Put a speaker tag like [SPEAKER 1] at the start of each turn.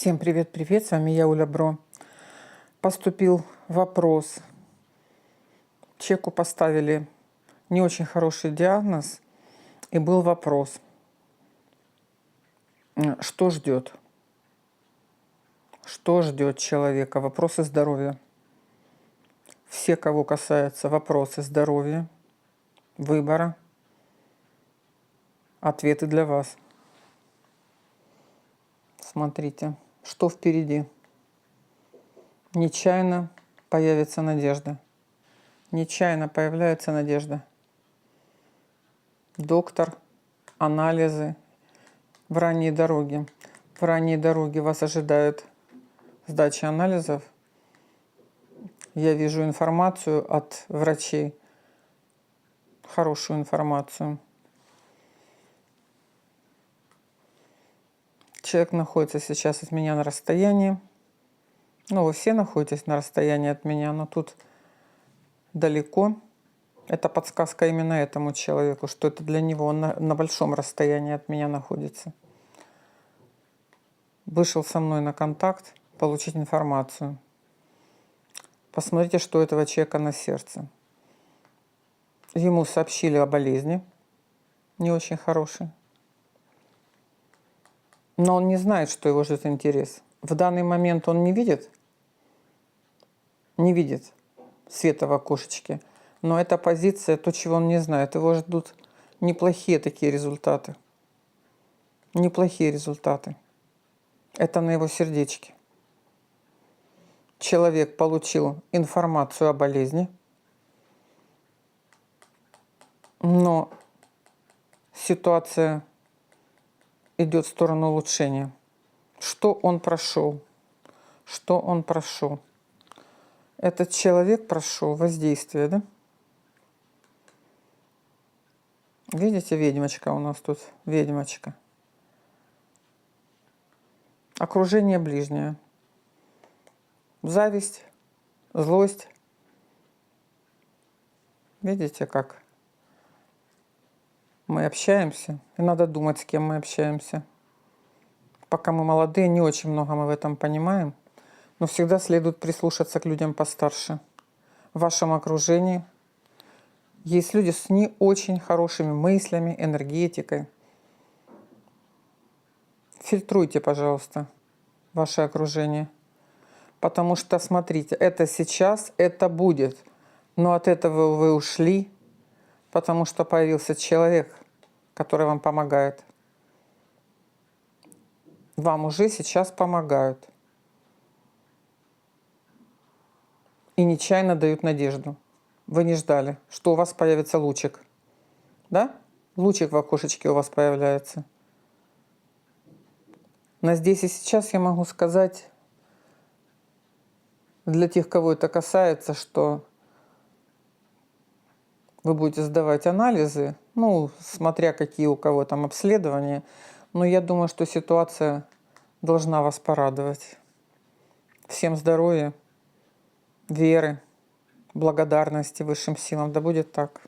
[SPEAKER 1] Всем привет-привет, с вами я, Оля Бро. Поступил вопрос. Человеку поставили не очень хороший диагноз, и был вопрос, что ждет? Что ждет человека? Вопросы здоровья. Все, кого касаются вопросы здоровья, выбора, ответы для вас. Смотрите, что впереди. Нечаянно появится надежда. Нечаянно появляется надежда. Доктор, анализы в ранней дороге. В ранней дороге вас ожидает сдача анализов. Я вижу информацию от врачей. Хорошую информацию. Человек находится сейчас от меня на расстоянии. Ну, вы все находитесь на расстоянии от меня, но тут далеко. Это подсказка именно этому человеку, что это для него. Он на большом расстоянии от меня находится. Вышел со мной на контакт, получить информацию. Посмотрите, что у этого человека на сердце. Ему сообщили о болезни, не очень хорошей. Но он не знает, что его ждет интерес. В данный момент он не видит света в окошечке. Но эта позиция, то, чего он не знает, его ждут неплохие такие результаты. Неплохие результаты. Это на его сердечке. Человек получил информацию о болезни, но ситуация идет в сторону улучшения. Что он прошел? Что он прошел? Этот человек прошел воздействие, да? Видите, ведьмочка у нас тут, ведьмочка. Окружение ближнее. Зависть, злость. Видите, как мы общаемся? И надо думать, с кем мы общаемся. Пока мы молодые, не очень много мы в этом понимаем. Но всегда следует прислушаться к людям постарше. В вашем окружении есть люди с не очень хорошими мыслями, энергетикой. Фильтруйте, пожалуйста, ваше окружение. Потому что, смотрите, это сейчас, это будет. Но от этого вы ушли, потому что появился человек, который вам помогает. Вам уже сейчас помогают. И нечаянно дают надежду. Вы не ждали, что у вас появится лучик. Да? Лучик в окошечке у вас появляется. Но здесь и сейчас я могу сказать, для тех, кого это касается, что вы будете сдавать анализы, ну, смотря какие у кого там обследования, но я думаю, что ситуация должна вас порадовать. Всем здоровья, веры, благодарности высшим силам. Да будет так.